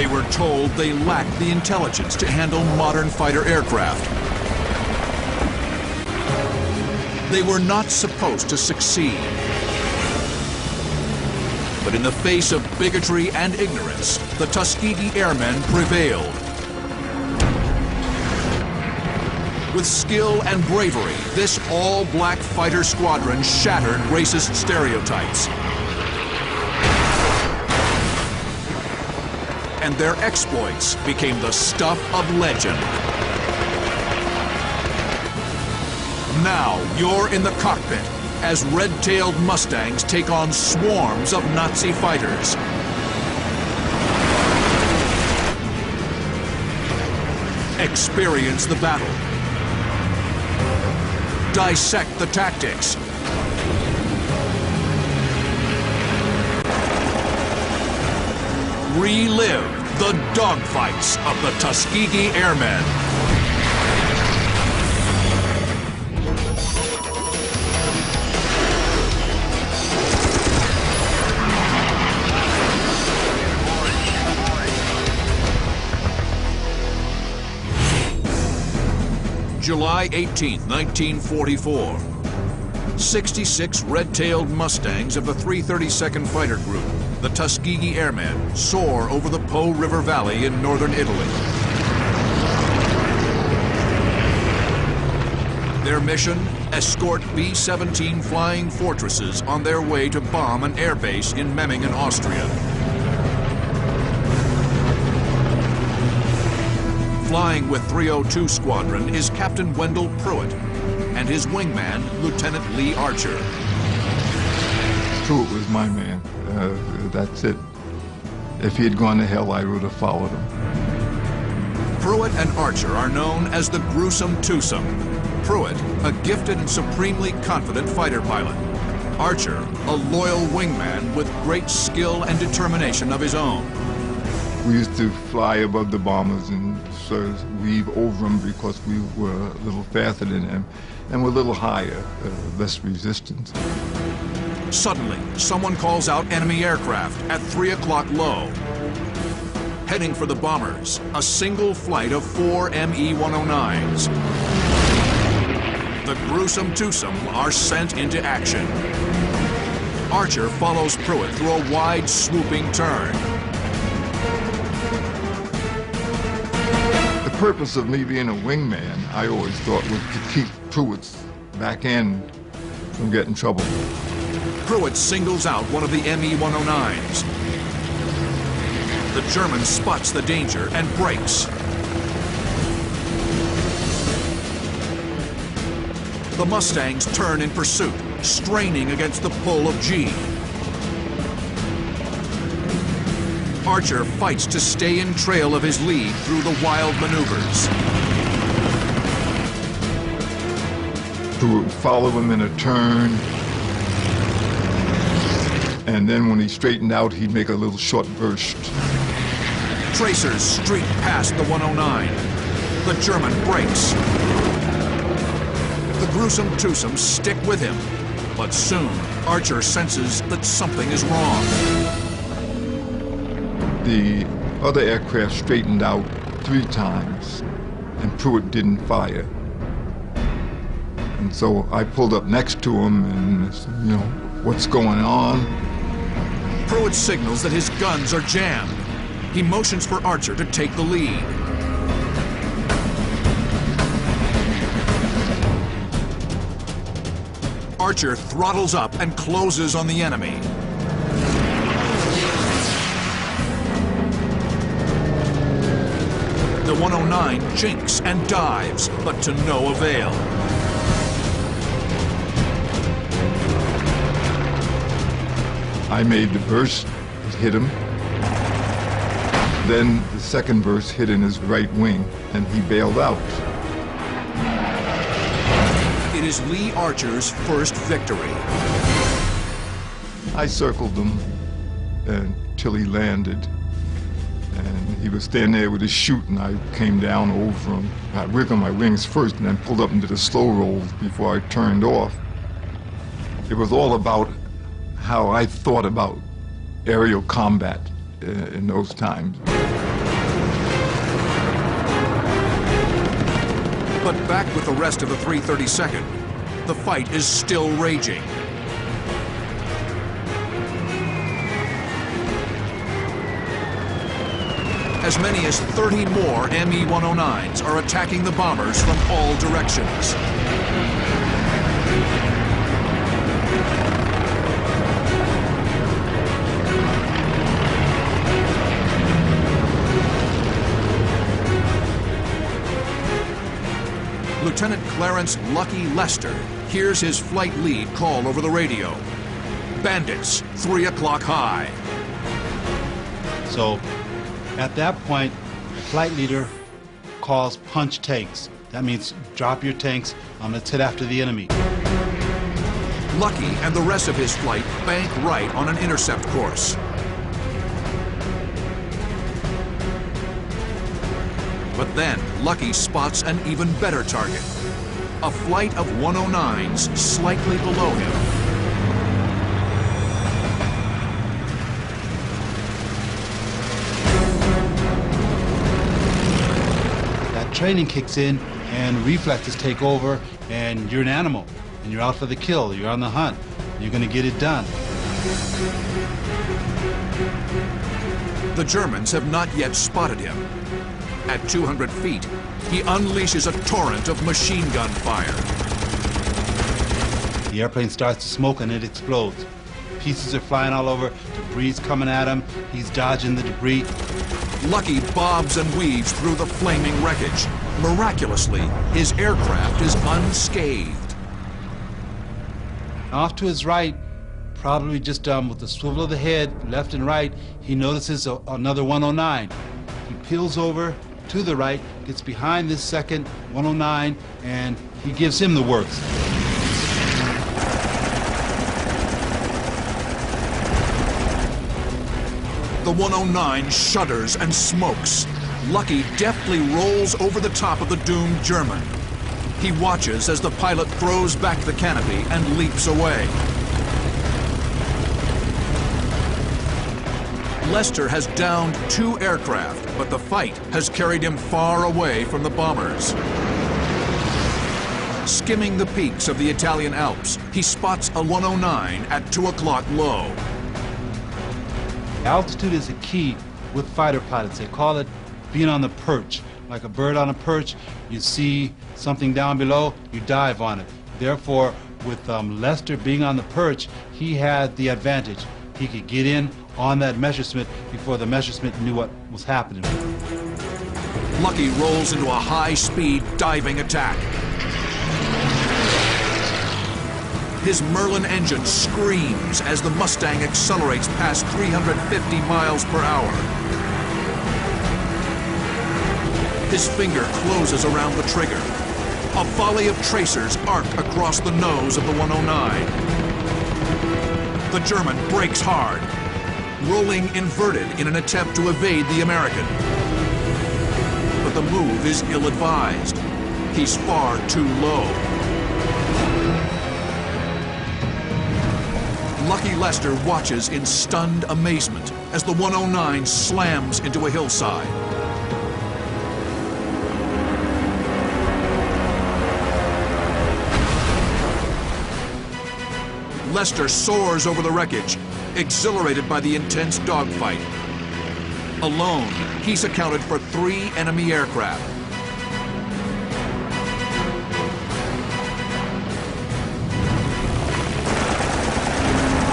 They were told they lacked the intelligence to handle modern fighter aircraft. They were not supposed to succeed. But in the face of bigotry and ignorance, the Tuskegee Airmen prevailed. With skill and bravery, this all-black fighter squadron shattered racist stereotypes. And their exploits became the stuff of legend. Now you're in the cockpit as red-tailed Mustangs take on swarms of Nazi fighters. Experience the battle. Dissect the tactics. Relive the dogfights of the Tuskegee Airmen. July 18, 1944. 66 red-tailed Mustangs of the 332nd Fighter Group, the Tuskegee Airmen, soar over the Po River Valley in northern Italy. Their mission? Escort B-17 Flying Fortresses on their way to bomb an airbase in Memmingen, Austria. Flying with 302 Squadron is Captain Wendell Pruitt and his wingman, Lieutenant Lee Archer. Pruitt was my man. That's it. If he had gone to hell, I would have followed him. Pruitt and Archer are known as the Gruesome Twosome. Pruitt, a gifted and supremely confident fighter pilot. Archer, a loyal wingman with great skill and determination of his own. We used to fly above the bombers and sort of weave over them because we were a little faster than them and were a little higher, less resistance. Suddenly, someone calls out enemy aircraft at 3 o'clock low. Heading for the bombers, a single flight of 4 Me-109s. The Gruesome Twosome are sent into action. Archer follows Pruitt through a wide, swooping turn. The purpose of me being a wingman, I always thought, was to keep Pruitt's back end from getting trouble. Pruitt singles out one of the Me-109s. The German spots the danger and brakes. The Mustangs turn in pursuit, straining against the pull of G. Archer fights to stay in trail of his lead through the wild maneuvers. Pruitt would follow him in a turn, and then when he straightened out, he'd make a little short burst. Tracers streak past the 109. The German brakes. The Gruesome Twosome stick with him, but soon Archer senses that something is wrong. The other aircraft straightened out 3 times, and Pruitt didn't fire. And so I pulled up next to him and said, you know, what's going on? Pruitt signals that his guns are jammed. He motions for Archer to take the lead. Archer throttles up and closes on the enemy. The 109 jinks and dives, but to no avail. I made the burst, it hit him. Then the second burst hit in his right wing, and he bailed out. It is Lee Archer's first victory. I circled him until he landed. And he was standing there with his chute, and I came down over him. I wiggled my wings first and then pulled up into the slow rolls before I turned off. It was all about how I thought about aerial combat in those times. But back with the rest of the 332nd, the fight is still raging. As many as 30 more ME-109s are attacking the bombers from all directions. Lieutenant Clarence "Lucky" Lester hears his flight lead call over the radio. Bandits, 3 o'clock high. So at that point, the flight leader calls punch tanks. That means drop your tanks, let's head after the enemy. Lucky and the rest of his flight bank right on an intercept course. But then Lucky spots an even better target. A flight of 109s slightly below him. That training kicks in and reflexes take over, and you're an animal and you're out for the kill. You're on the hunt. You're going to get it done. The Germans have not yet spotted him. At 200 feet, he unleashes a torrent of machine gun fire. The airplane starts to smoke and it explodes. Pieces are flying all over, debris coming at him, he's dodging the debris. Lucky bobs and weaves through the flaming wreckage. Miraculously, his aircraft is unscathed. Off to his right, probably just with the swivel of the head, left and right, he notices another 109. He peels over to the right, gets behind this second 109, and he gives him the works. The 109 shudders and smokes. Lucky deftly rolls over the top of the doomed German. He watches as the pilot throws back the canopy and leaps away. Lester has downed 2 aircraft, but the fight has carried him far away from the bombers. Skimming the peaks of the Italian Alps, he spots a 109 at 2 o'clock low. Altitude is a key with fighter pilots. They call it being on the perch. Like a bird on a perch, you see something down below, you dive on it. Therefore, with Lester being on the perch, he had the advantage. He could get in on that Messerschmitt before the Messerschmitt knew what was happening. Lucky rolls into a high-speed diving attack. His Merlin engine screams as the Mustang accelerates past 350 miles per hour. His finger closes around the trigger. A volley of tracers arc across the nose of the 109. The German brakes hard, rolling inverted in an attempt to evade the American. But the move is ill-advised. He's far too low. Lucky Lester watches in stunned amazement as the 109 slams into a hillside. Lester soars over the wreckage, exhilarated by the intense dogfight. Alone, he's accounted for 3 enemy aircraft.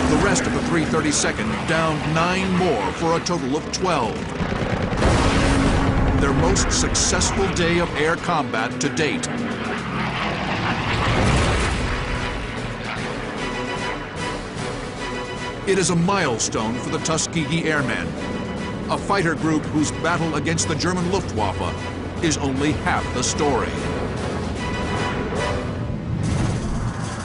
The rest of the 332nd downed 9 more for a total of 12. Their most successful day of air combat to date. It is a milestone for the Tuskegee Airmen, a fighter group whose battle against the German Luftwaffe is only half the story.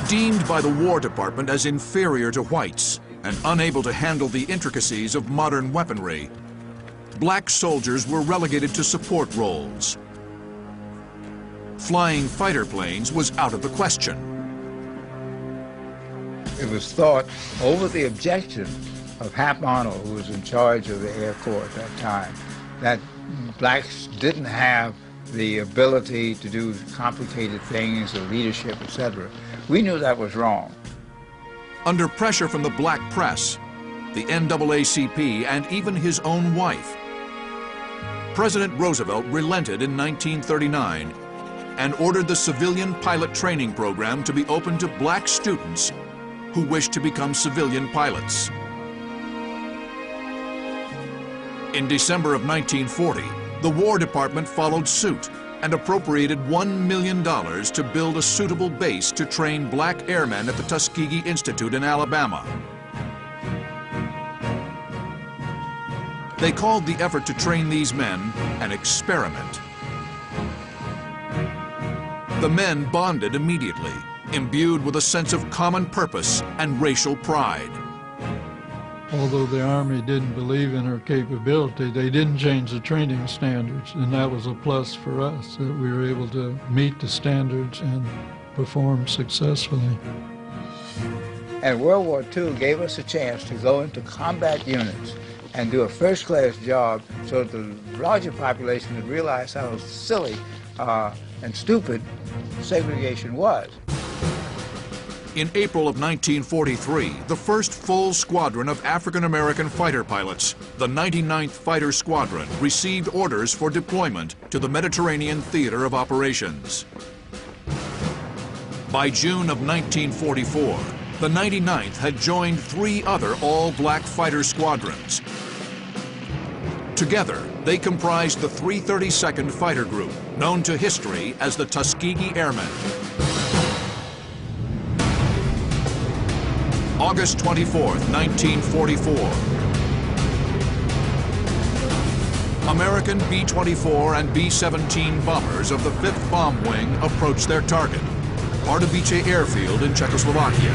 Deemed by the War Department as inferior to whites and unable to handle the intricacies of modern weaponry, black soldiers were relegated to support roles. Flying fighter planes was out of the question. It was thought, over the objection of Hap Arnold, who was in charge of the Air Corps at that time, that blacks didn't have the ability to do complicated things, the leadership, etc. We knew that was wrong. Under pressure from the black press, the NAACP, and even his own wife, President Roosevelt relented in 1939 and ordered the civilian pilot training program to be open to black students who wished to become civilian pilots. In December of 1940, the War Department followed suit and appropriated $1 million to build a suitable base to train black airmen at the Tuskegee Institute in Alabama. They called the effort to train these men an experiment. The men bonded immediately, imbued with a sense of common purpose and racial pride. Although the Army didn't believe in our capability, they didn't change the training standards, and that was a plus for us, that we were able to meet the standards and perform successfully. And World War II gave us a chance to go into combat units and do a first-class job so that the larger population would realize how silly and stupid segregation was. In April of 1943, the first full squadron of African-American fighter pilots, the 99th Fighter Squadron, received orders for deployment to the Mediterranean Theater of Operations. By June of 1944, the 99th had joined 3 other all-black fighter squadrons. Together, they comprised the 332nd Fighter Group, known to history as the Tuskegee Airmen. August 24th, 1944. American B-24 and B-17 bombers of the 5th Bomb Wing approached their target, Pardubice Airfield in Czechoslovakia.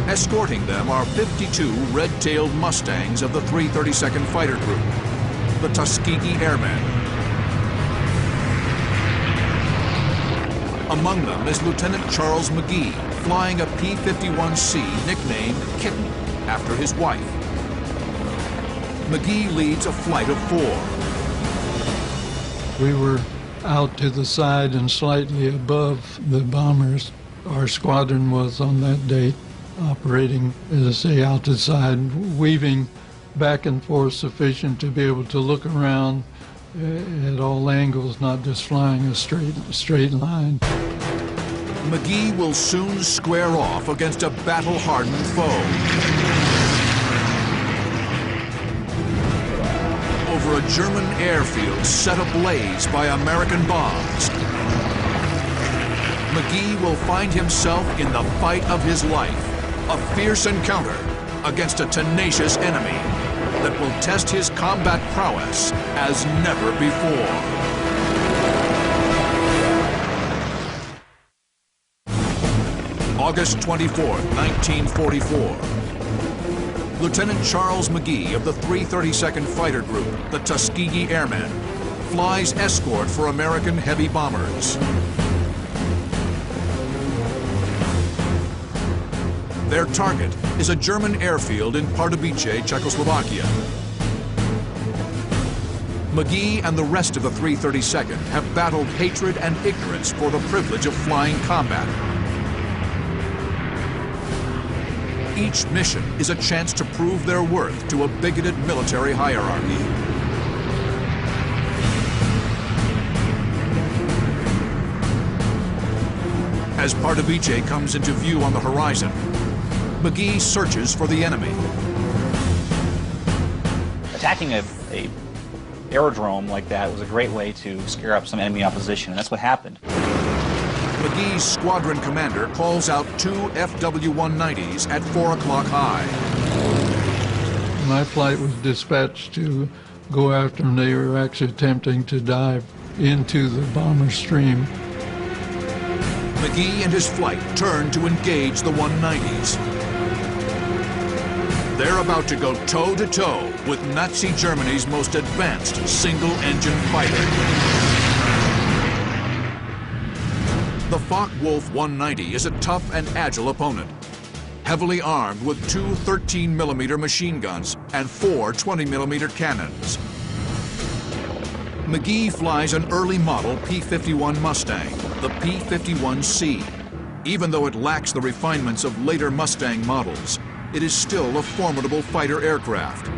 Escorting them are 52 red-tailed Mustangs of the 332nd Fighter Group, the Tuskegee Airmen. Among them is Lieutenant Charles McGee, flying a P-51C nicknamed Kitten after his wife. McGee leads a flight of 4. We were out to the side and slightly above the bombers. Our squadron was on that date operating, as I say, out to the side, weaving back and forth sufficient to be able to look around at all angles, not just flying a straight line. McGee will soon square off against a battle-hardened foe. Over a German airfield set ablaze by American bombs, McGee will find himself in the fight of his life, a fierce encounter against a tenacious enemy that will test his combat prowess as never before. August 24th, 1944. Lieutenant Charles McGee of the 332nd Fighter Group, the Tuskegee Airmen, flies escort for American heavy bombers. Their target is a German airfield in Pardubice, Czechoslovakia. McGee and the rest of the 332nd have battled hatred and ignorance for the privilege of flying combat. Each mission is a chance to prove their worth to a bigoted military hierarchy. As Pardubice comes into view on the horizon, McGee searches for the enemy. Attacking a aerodrome like that was a great way to scare up some enemy opposition, and that's what happened. McGee's squadron commander calls out 2 FW-190s at 4 o'clock high. My flight was dispatched to go after them. They were actually attempting to dive into the bomber stream. McGee and his flight turn to engage the 190s. They're about to go toe-to-toe with Nazi Germany's most advanced single-engine fighter. The Focke-Wulf 190 is a tough and agile opponent. heavily armed with 2 13mm machine guns and 4 20mm cannons. McGee flies an early model P-51 Mustang, the P-51C. Even though it lacks the refinements of later Mustang models, it is still a formidable fighter aircraft.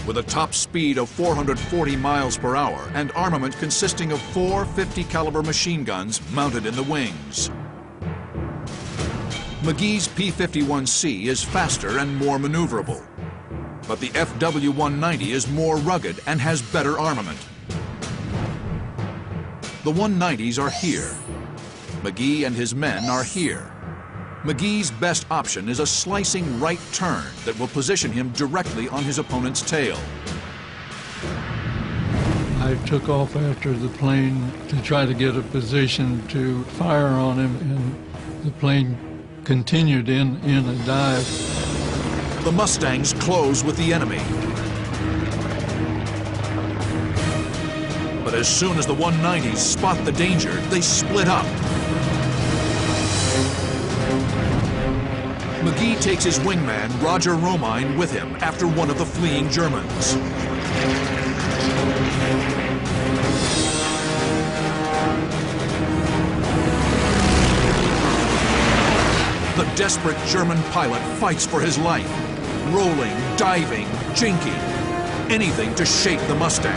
With a top speed of 440 miles per hour and armament consisting of 4 50 caliber machine guns mounted in the wings. McGee's P-51C is faster and more maneuverable, but the FW-190 is more rugged and has better armament. The 190s are here. McGee and his men are here. McGee's best option is a slicing right turn that will position him directly on his opponent's tail. I took off after the plane to try to get a position to fire on him, and the plane continued in a dive. The Mustangs close with the enemy. But as soon as the 190s spot the danger, they split up. McGee takes his wingman, Roger Romine, with him after one of the fleeing Germans. The desperate German pilot fights for his life, rolling, diving, jinking, anything to shake the Mustang.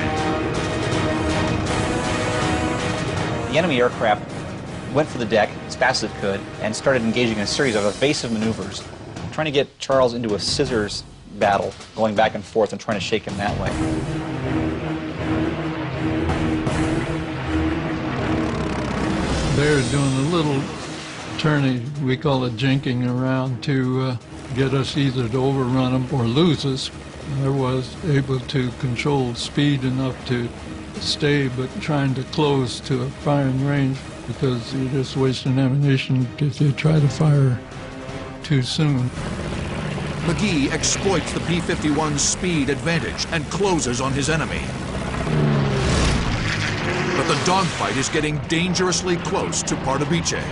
The enemy aircraft went for the deck as fast as it could and started engaging in a series of evasive maneuvers, trying to get Charles into a scissors battle, going back and forth and trying to shake him that way. They're doing a little turning, we call it jinking around, to get us either to overrun them or lose us. I was able to control speed enough to stay, but trying to close to a firing range, because you're just wasting ammunition if you try to fire too soon. McGee exploits the P-51's speed advantage and closes on his enemy. But the dogfight is getting dangerously close to Pardubice.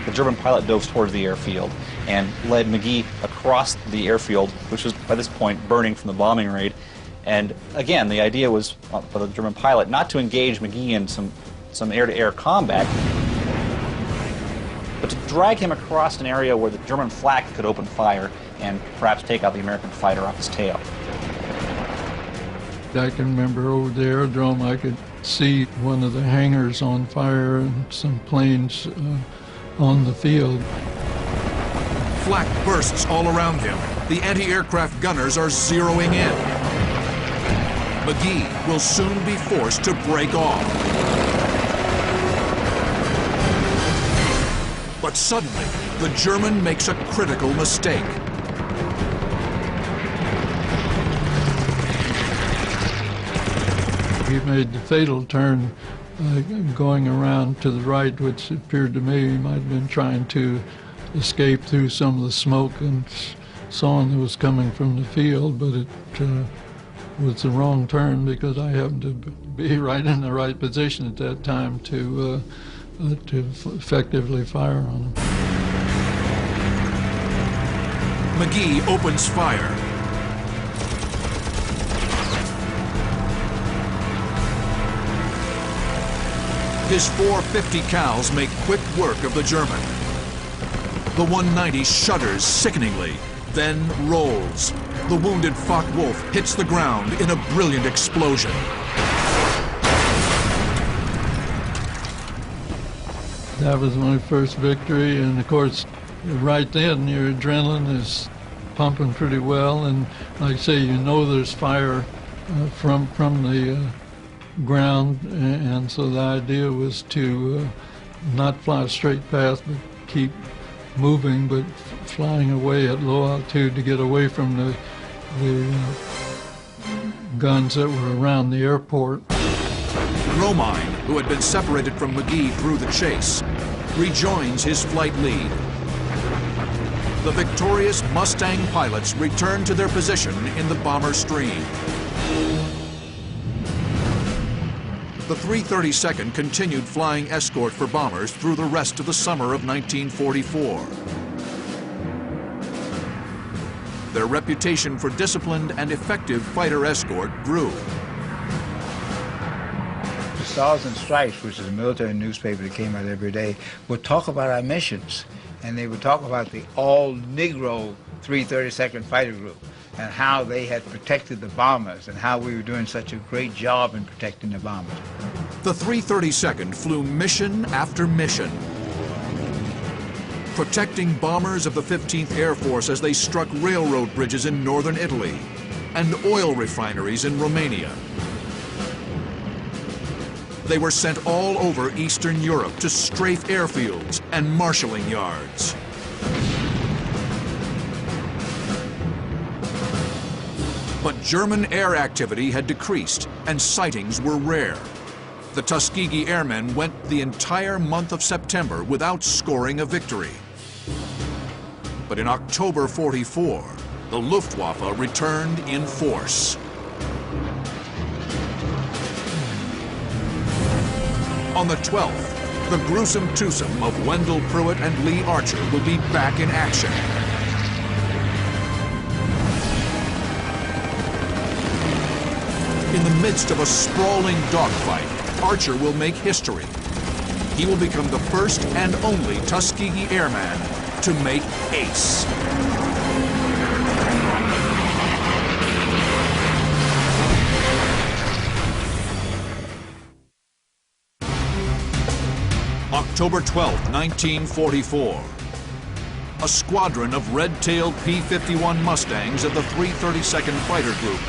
The German pilot dove towards the airfield and led McGee across the airfield, which was by this point burning from the bombing raid. And again, the idea was for the German pilot not to engage McGee in some air-to-air combat, but to drag him across an area where the German flak could open fire and perhaps take out the American fighter off his tail. I can remember over the aerodrome, I could see one of the hangars on fire and some planes on the field. Flak bursts all around him. The anti-aircraft gunners are zeroing in. McGee will soon be forced to break off. But suddenly, the German makes a critical mistake. He made the fatal turn going around to the right, which appeared to me he might have been trying to escape through some of the smoke and sawing that was coming from the field, but it was the wrong turn because I happened to be right in the right position at that time to effectively fire on him. McGee opens fire. His 450 cals make quick work of the German. The 190 shudders sickeningly, then rolls. The wounded Focke-Wulf hits the ground in a brilliant explosion. That was my first victory, and of course, right then your adrenaline is pumping pretty well, and like I say, you know there's fire from the ground, and so the idea was to not fly a straight path, but keep moving, but flying away at low altitude to get away from the guns that were around the airport. Romine, who had been separated from McGee through the chase, rejoins his flight lead. The victorious Mustang pilots return to their position in the bomber stream. The 332nd continued flying escort for bombers through the rest of the summer of 1944. Their reputation for disciplined and effective fighter escort grew. The Stars and Stripes, which is a military newspaper that came out every day, would talk about our missions, and they would talk about the all-Negro 332nd Fighter Group and how they had protected the bombers and how we were doing such a great job in protecting the bombers. The 332nd flew mission after mission, protecting bombers of the 15th Air Force as they struck railroad bridges in northern Italy and oil refineries in Romania. They were sent all over Eastern Europe to strafe airfields and marshalling yards. But German air activity had decreased and sightings were rare. The Tuskegee Airmen went the entire month of September without scoring a victory. But in October '44, the Luftwaffe returned in force. On the 12th, the gruesome twosome of Wendell Pruitt and Lee Archer will be back in action. In the midst of a sprawling dogfight, Archer will make history. He will become the first and only Tuskegee Airman to make ace. October 12, 1944. A squadron of red-tailed P-51 Mustangs of the 332nd Fighter Group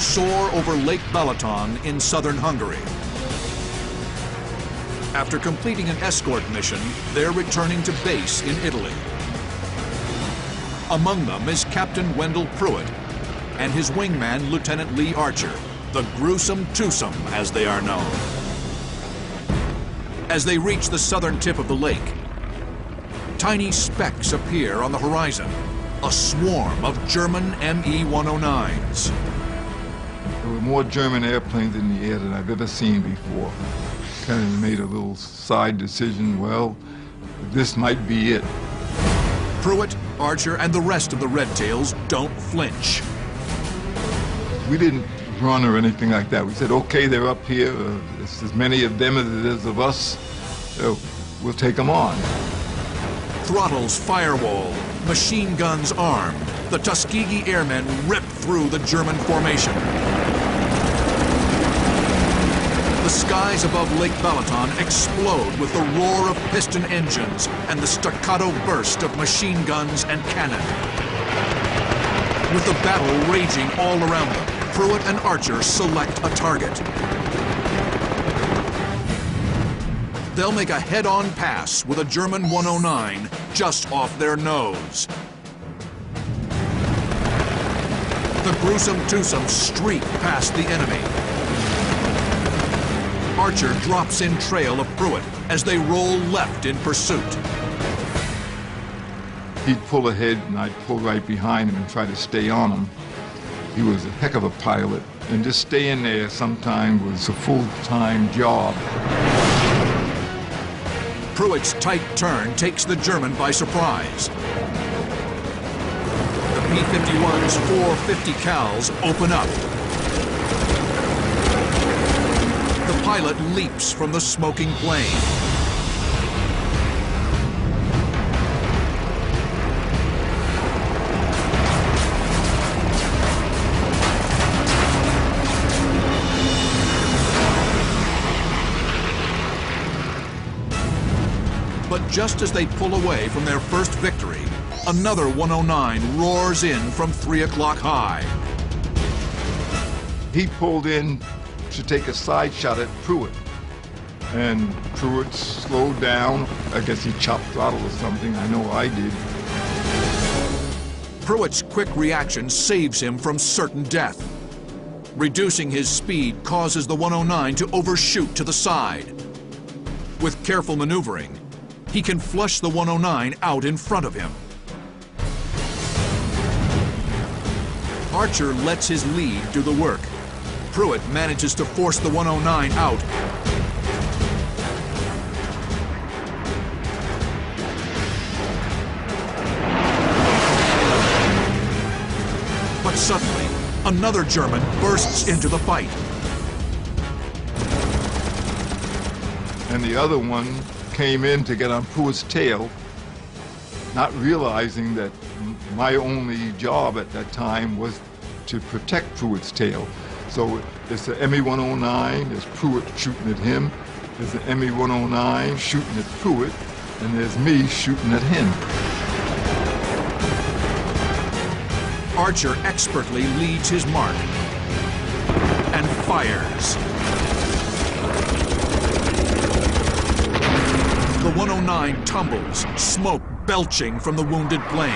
soar over Lake Balaton in southern Hungary. After completing an escort mission, they're returning to base in Italy. Among them is Captain Wendell Pruitt and his wingman, Lieutenant Lee Archer, the gruesome twosome, as they are known. As they reach the southern tip of the lake, tiny specks appear on the horizon, a swarm of German Me-109s. There were more German airplanes in the air than I've ever seen before. Kind of made a little side decision, well, this might be it. Pruitt, Archer, and the rest of the Red Tails don't flinch. We didn't run or anything like that. We said, okay, they're up here. There's as many of them as it is of us. So we'll take them on. Throttles firewall, machine guns armed, the Tuskegee Airmen rip through the German formation. The skies above Lake Balaton explode with the roar of piston engines and the staccato burst of machine guns and cannon. With the battle raging all around them, Pruitt and Archer select a target. They'll make a head-on pass with a German 109 just off their nose. The gruesome twosome streak past the enemy. Archer drops in trail of Pruitt as they roll left in pursuit. He'd pull ahead and I'd pull right behind him and try to stay on him. He was a heck of a pilot, and just staying there sometimes was a full-time job. Pruitt's tight turn takes the German by surprise. The P-51's 450 cals open up. The pilot leaps from the smoking plane. But just as they pull away from their first victory, another 109 roars in from 3 o'clock high. He pulled in to take a side shot at Pruitt, and Pruitt slowed down. I guess he chopped throttle or something. I know I did. Pruitt's quick reaction saves him from certain death. Reducing his speed causes the 109 to overshoot to the side. With careful maneuvering, he can flush the 109 out in front of him. Archer lets his lead do the work. Pruitt manages to force the 109 out Another German bursts into the fight. And the other one came in to get on Pruitt's tail, not realizing that my only job at that time was to protect Pruitt's tail. So it's the ME-109, there's Pruitt shooting at him, there's the ME-109 shooting at Pruitt, and there's me shooting at him. Archer expertly leads his mark and fires. The 109 tumbles, smoke belching from the wounded plane.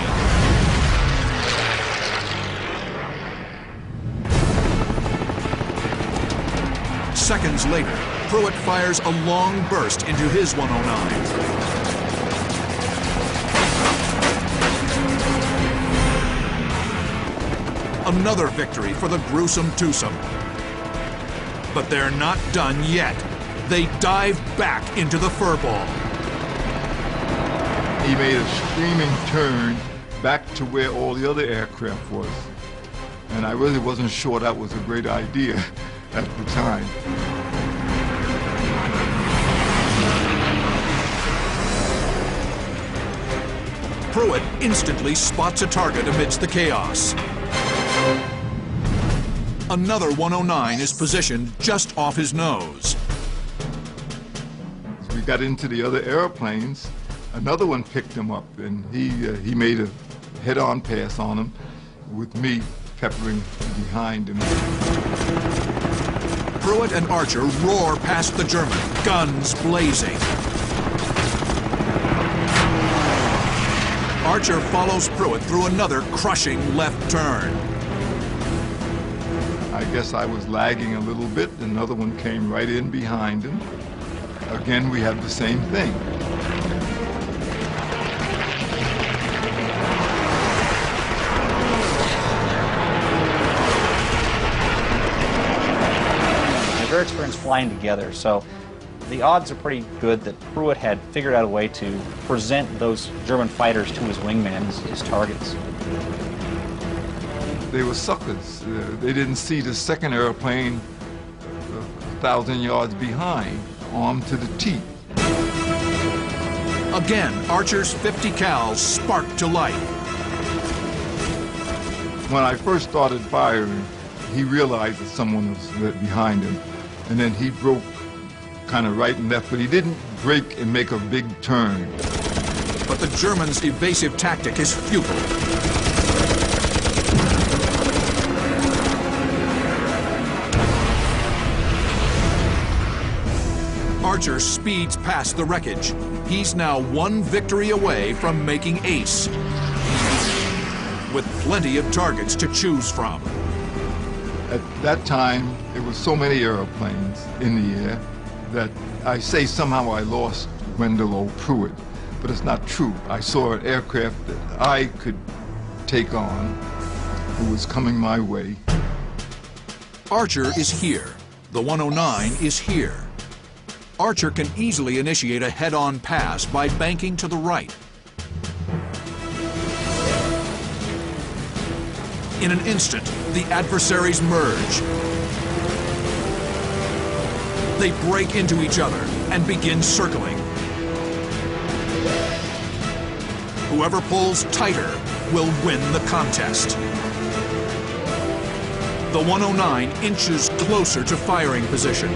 Seconds later, Pruitt fires a long burst into his 109. Another victory for the gruesome twosome. But they're not done yet. They dive back into the furball. He made a screaming turn back to where all the other aircraft was. And I really wasn't sure that was a great idea at the time. Pruitt instantly spots a target amidst the chaos. Another 109 is positioned just off his nose. As we got into the other airplanes, another one picked him up, and he made a head-on pass on him with me peppering behind him. Pruitt and Archer roar past the German, guns blazing. Archer follows Pruitt through another crushing left turn. I guess I was lagging a little bit. Another one came right in behind him. Again, we had the same thing. They're very experienced flying together, so the odds are pretty good that Pruitt had figured out a way to present those German fighters to his wingman as his targets. They were suckers. They didn't see the second airplane 1,000 yards behind, armed to the teeth. Again, Archer's 50 cals sparked to life. When I first started firing, he realized that someone was behind him, and then he broke kind of right and left, but he didn't break and make a big turn. But the Germans' evasive tactic is futile. Archer speeds past the wreckage. He's now one victory away from making ace, with plenty of targets to choose from. At that time, there were so many airplanes in the air that I say somehow I lost Wendell O. Pruitt, but it's not true. I saw an aircraft that I could take on who was coming my way. Archer is here. The 109 is here. Archer can easily initiate a head-on pass by banking to the right. In an instant, the adversaries merge. They break into each other and begin circling. Whoever pulls tighter will win the contest. The 109 inches closer to firing position.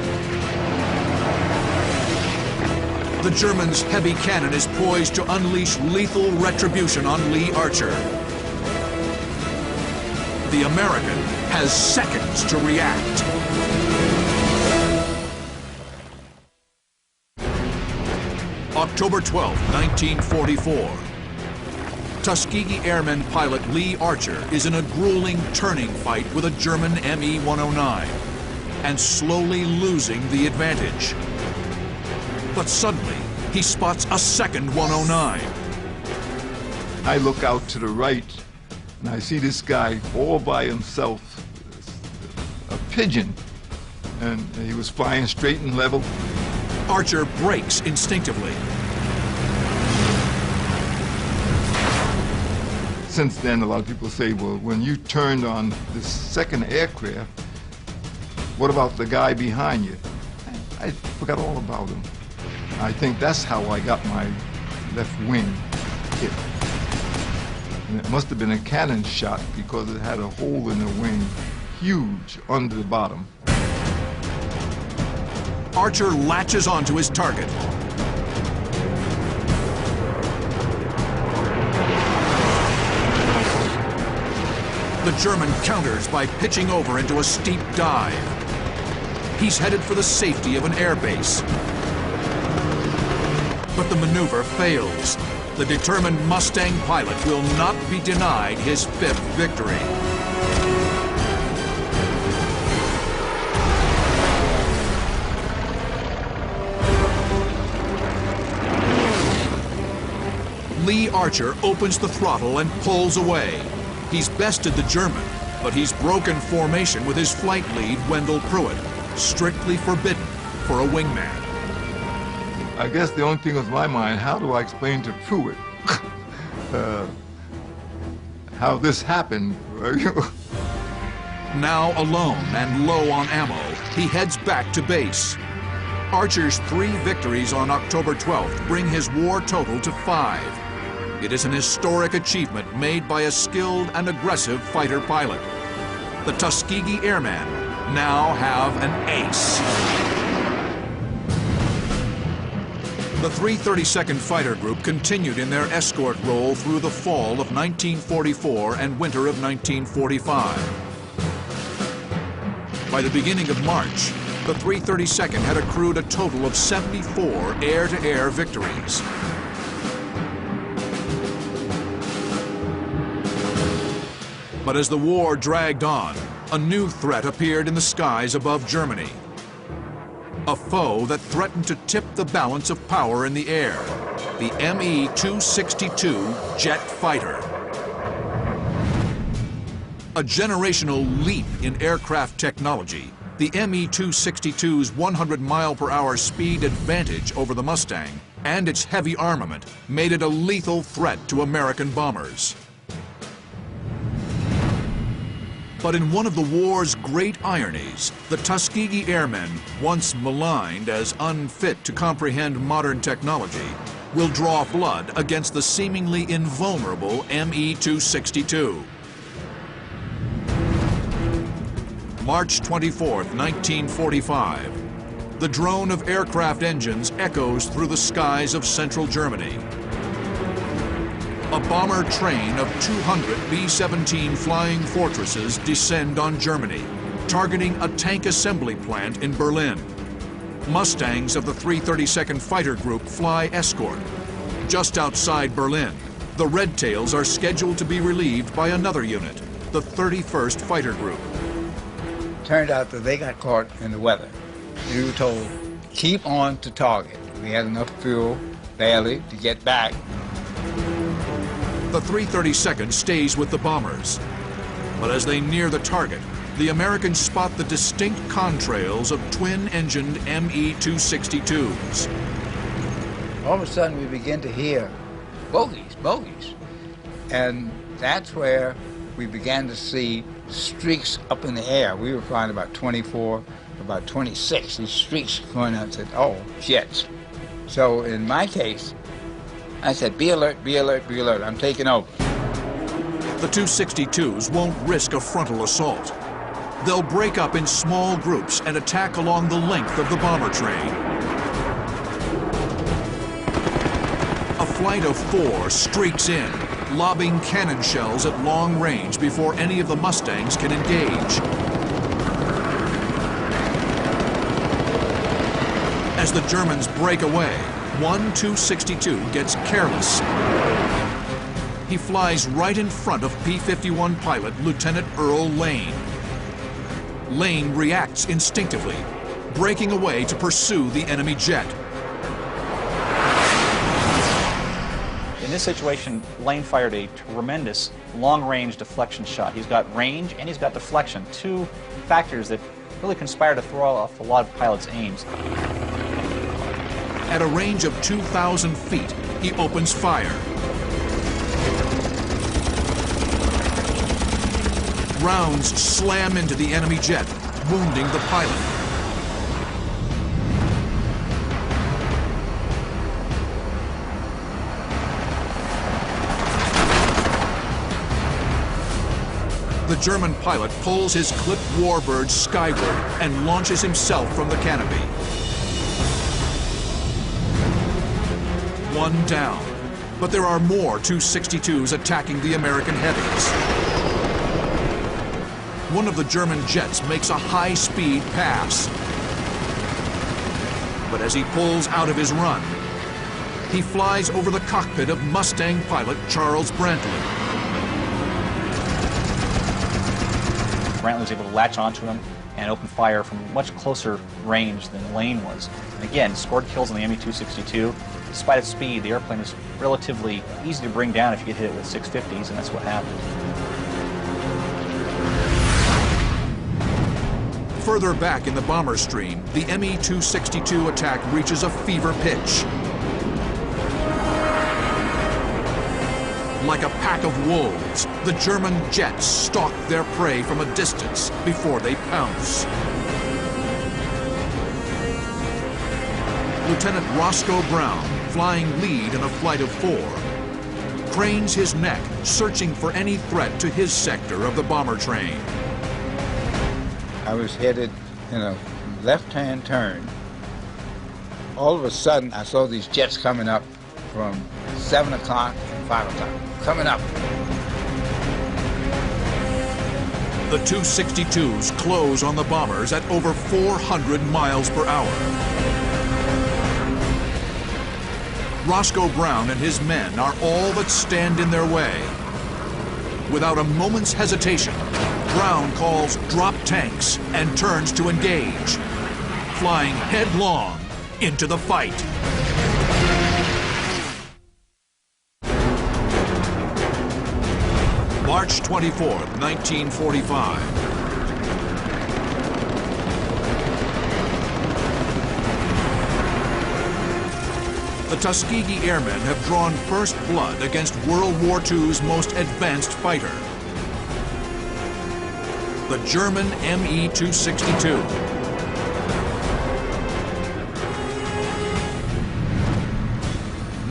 The German's heavy cannon is poised to unleash lethal retribution on Lee Archer. The American has seconds to react. October 12, 1944. Tuskegee Airmen pilot Lee Archer is in a grueling turning fight with a German Me-109 and slowly losing the advantage. But suddenly, he spots a second 109. I look out to the right, and I see this guy all by himself, a pigeon, and he was flying straight and level. Archer brakes instinctively. since then, a lot of people say, well, when you turned on the second aircraft, what about the guy behind you? I forgot all about him. I think that's how I got my left wing hit. And it must have been a cannon shot because it had a hole in the wing, huge, under the bottom. Archer latches onto his target. The German counters by pitching over into a steep dive. He's headed for the safety of an airbase. But the maneuver fails. The determined Mustang pilot will not be denied his 5th victory. Lee Archer opens the throttle and pulls away. He's bested the German, but he's broken formation with his flight lead, Wendell Pruitt, strictly forbidden for a wingman. I guess the only thing on my mind, how do I explain to Pruitt how this happened? Now alone and low on ammo, he heads back to base. Archer's 3 victories on October 12th bring his war total to 5. It is an historic achievement made by a skilled and aggressive fighter pilot. The Tuskegee Airmen now have an ace. The 332nd Fighter Group continued in their escort role through the fall of 1944 and winter of 1945. By the beginning of March, the 332nd had accrued a total of 74 air-to-air victories. But as the war dragged on, a new threat appeared in the skies above Germany. A foe that threatened to tip the balance of power in the air, the Me-262 jet fighter. A generational leap in aircraft technology, the Me-262's 100-mile-per-hour speed advantage over the Mustang and its heavy armament made it a lethal threat to American bombers. But in one of the war's great ironies, the Tuskegee Airmen, once maligned as unfit to comprehend modern technology, will draw blood against the seemingly invulnerable Me-262. March 24, 1945. The drone of aircraft engines echoes through the skies of central Germany. A bomber train of 200 B-17 Flying Fortresses descend on Germany, targeting a tank assembly plant in Berlin. Mustangs of the 332nd Fighter Group fly escort. Just outside Berlin, the Red Tails are scheduled to be relieved by another unit, the 31st Fighter Group. Turned out that they got caught in the weather. We were told, keep on to target. We had enough fuel, barely, to get back. The 332nd stays with the bombers. But as they near the target, the Americans spot the distinct contrails of twin-engined Me-262s. All of a sudden, we begin to hear bogeys, bogeys. And that's where we began to see streaks up in the air. We were flying about 24, about 26. These streaks going out and said, oh, jets. So in my case, I said, be alert, be alert, be alert. I'm taking over. The 262s won't risk a frontal assault. They'll break up in small groups and attack along the length of the bomber train. A flight of 4 streaks in, lobbing cannon shells at long range before any of the Mustangs can engage. As the Germans break away, one 262 gets careless. He flies right in front of P-51 pilot Lieutenant Earl Lane. Lane reacts instinctively, breaking away to pursue the enemy jet. In this situation, Lane fired a tremendous long-range deflection shot. He's got range and he's got deflection, 2 factors that really conspire to throw off a lot of pilots' aims. At a range of 2,000 feet, he opens fire. Rounds slam into the enemy jet, wounding the pilot. The German pilot pulls his clipped warbird skyward and launches himself from the canopy. One down, but there are more Tu-62s attacking the American heavies. One of the German jets makes a high-speed pass. But as he pulls out of his run, he flies over the cockpit of Mustang pilot Charles Brantley. Brantley was able to latch onto him and open fire from much closer range than Lane was. And again, scored kills on the ME-262. Despite its speed, the airplane is relatively easy to bring down if you get hit it with 650s, and that's what happened. Further back in the bomber stream, the ME-262 attack reaches a fever pitch. Like a pack of wolves, the German jets stalk their prey from a distance before they pounce. Lieutenant Roscoe Brown, flying lead in a flight of 4, cranes his neck, searching for any threat to his sector of the bomber train. I was headed in a left-hand turn. All of a sudden, I saw these jets coming up from 7 o'clock and 5 o'clock. Coming up. The Tu-62s close on the bombers at over 400 miles per hour. Roscoe Brown and his men are all that stand in their way. Without a moment's hesitation, Brown calls drop tanks and turns to engage, flying headlong into the fight. March 24th, 1945. The Tuskegee Airmen have drawn first blood against World War II's most advanced fighter, the German ME-262.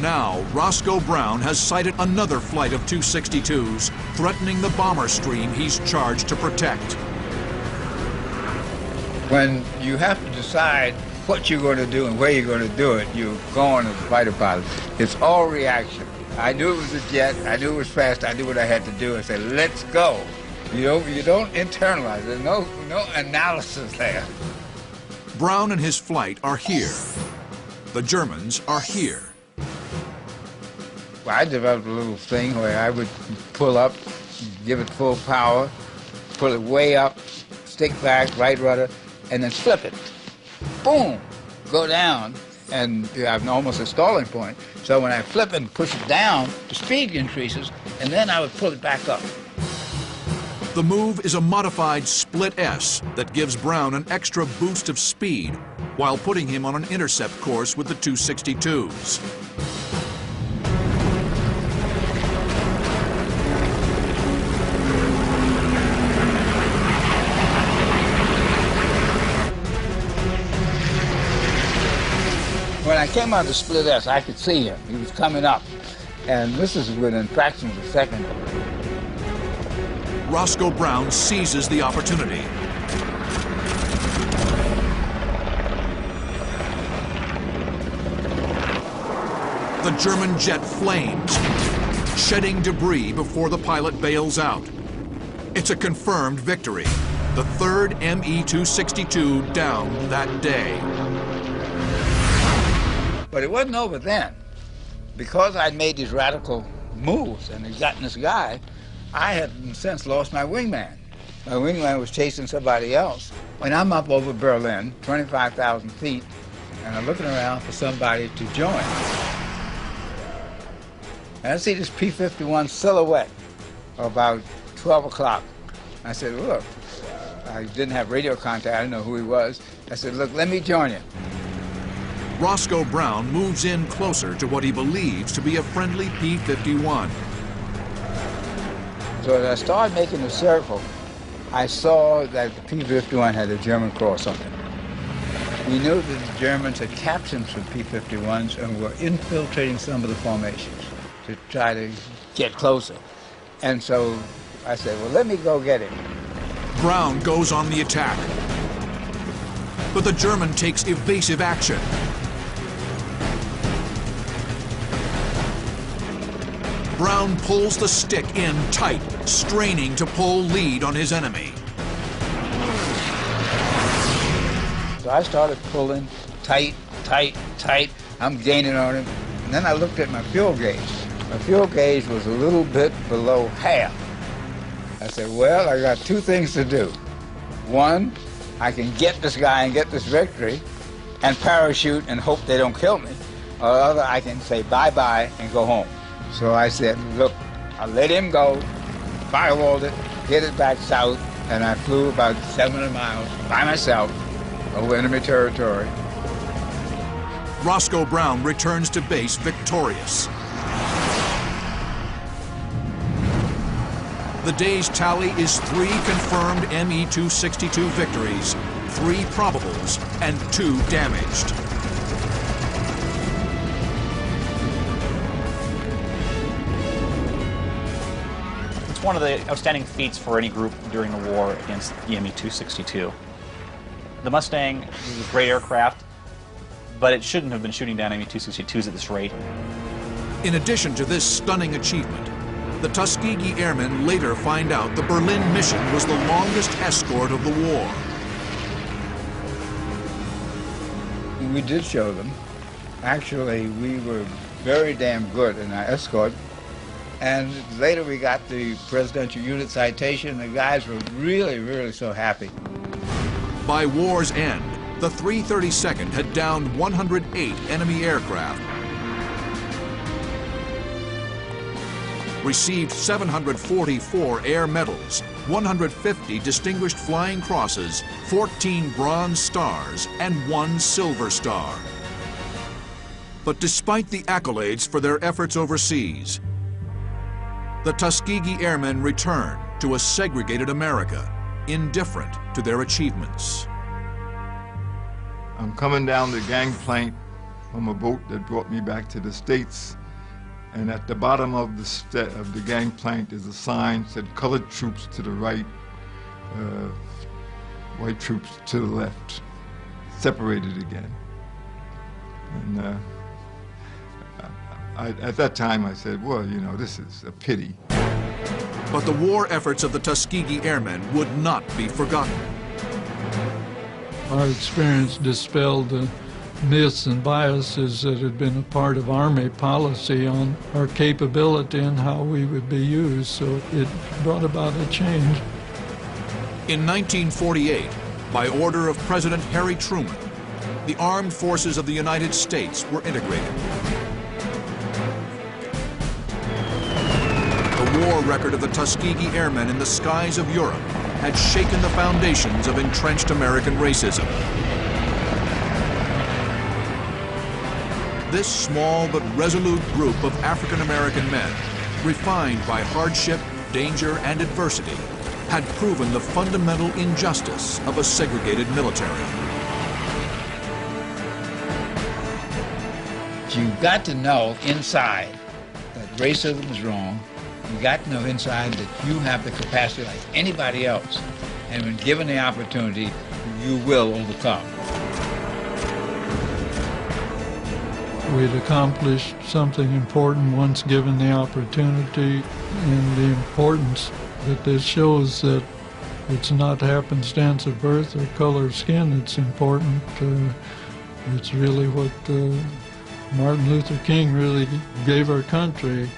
Now, Roscoe Brown has sighted another flight of Tu-62s, threatening the bomber stream he's charged to protect. When you have to decide what you're going to do and where you're going to do it, you go on as a fighter pilot. It's all reaction. I knew it was a jet. I knew it was fast. I knew what I had to do. I said, let's go. You don't internalize. There's no analysis there. Brown and his flight are here. The Germans are here. I developed a little thing where I would pull up, give it full power, pull it way up, stick back, right rudder, and then flip it. Boom! Go down, and you have almost a stalling point. So when I flip and push it down, the speed increases, and then I would pull it back up. The move is a modified split S that gives Brown an extra boost of speed while putting him on an intercept course with the Tu-62s. When I came out of the split S, I could see him. He was coming up. And this is within fractions of a second. Roscoe Brown seizes the opportunity. The German jet flames, shedding debris before the pilot bails out. It's a confirmed victory. The third ME-262 down that day. But it wasn't over then. Because I'd made these radical moves and had gotten this guy, I had, in a sense, lost my wingman. My wingman was chasing somebody else. When I'm up over Berlin, 25,000 feet, and I'm looking around for somebody to join. And I see this P-51 silhouette about 12 o'clock. I said, look, I didn't have radio contact, I didn't know who he was. I said, look, let me join you. Roscoe Brown moves in closer to what he believes to be a friendly P-51. So as I started making a circle, I saw that the P-51 had a German cross on it. We knew that the Germans had captured some P-51s and were infiltrating some of the formations to try to get closer. And so I said, well, let me go get him. Brown goes on the attack, but the German takes evasive action. Brown pulls the stick in tight, straining to pull lead on his enemy. So I started pulling tight, tight, tight. I'm gaining on him. And then I looked at my fuel gauge. My fuel gauge was a little bit below half. I said, well, I got two things to do. One, I can get this guy and get this victory and parachute and hope they don't kill me. Or the other, I can say bye-bye and go home. So I said, look, I'll let him go, firewalled it, get it back south, and I flew about 700 miles by myself over enemy territory. Roscoe Brown returns to base victorious. The day's tally is 3 confirmed Me-262 victories, 3 probables, and 2 damaged. It's one of the outstanding feats for any group during the war against the Me-262. The Mustang is a great aircraft, but it shouldn't have been shooting down Me-262s at this rate. In addition to this stunning achievement, the Tuskegee Airmen later find out the Berlin mission was the longest escort of the war. We did show them. Actually, we were very damn good in our escort. And later we got the Presidential Unit Citation. The guys were really, really so happy. By war's end, the 332nd had downed 108 enemy aircraft, received 744 air medals, 150 Distinguished Flying Crosses, 14 Bronze Stars, and 1 Silver Star. But despite the accolades for their efforts overseas, the Tuskegee Airmen return to a segregated America, indifferent to their achievements. I'm coming down the gangplank from a boat that brought me back to the States, and at the bottom of the gangplank is a sign that said colored troops to the right, white troops to the left, separated again. And at that time I said, well, you know, this is a pity. But the war efforts of the Tuskegee Airmen would not be forgotten. Our experience dispelled the myths and biases that had been a part of Army policy on our capability and how we would be used, so it brought about a change. In 1948, by order of President Harry Truman, the armed forces of the United States were integrated. The war record of the Tuskegee Airmen in the skies of Europe had shaken the foundations of entrenched American racism. This small but resolute group of African-American men, refined by hardship, danger, and adversity, had proven the fundamental injustice of a segregated military. You've got to know inside that racism is wrong. You've got to know inside that you have the capacity like anybody else, and when given the opportunity, you will overcome. We'd accomplished something important once given the opportunity, and the importance that this shows that it's not happenstance of birth or color of skin that's important. It's really what Martin Luther King really gave our country.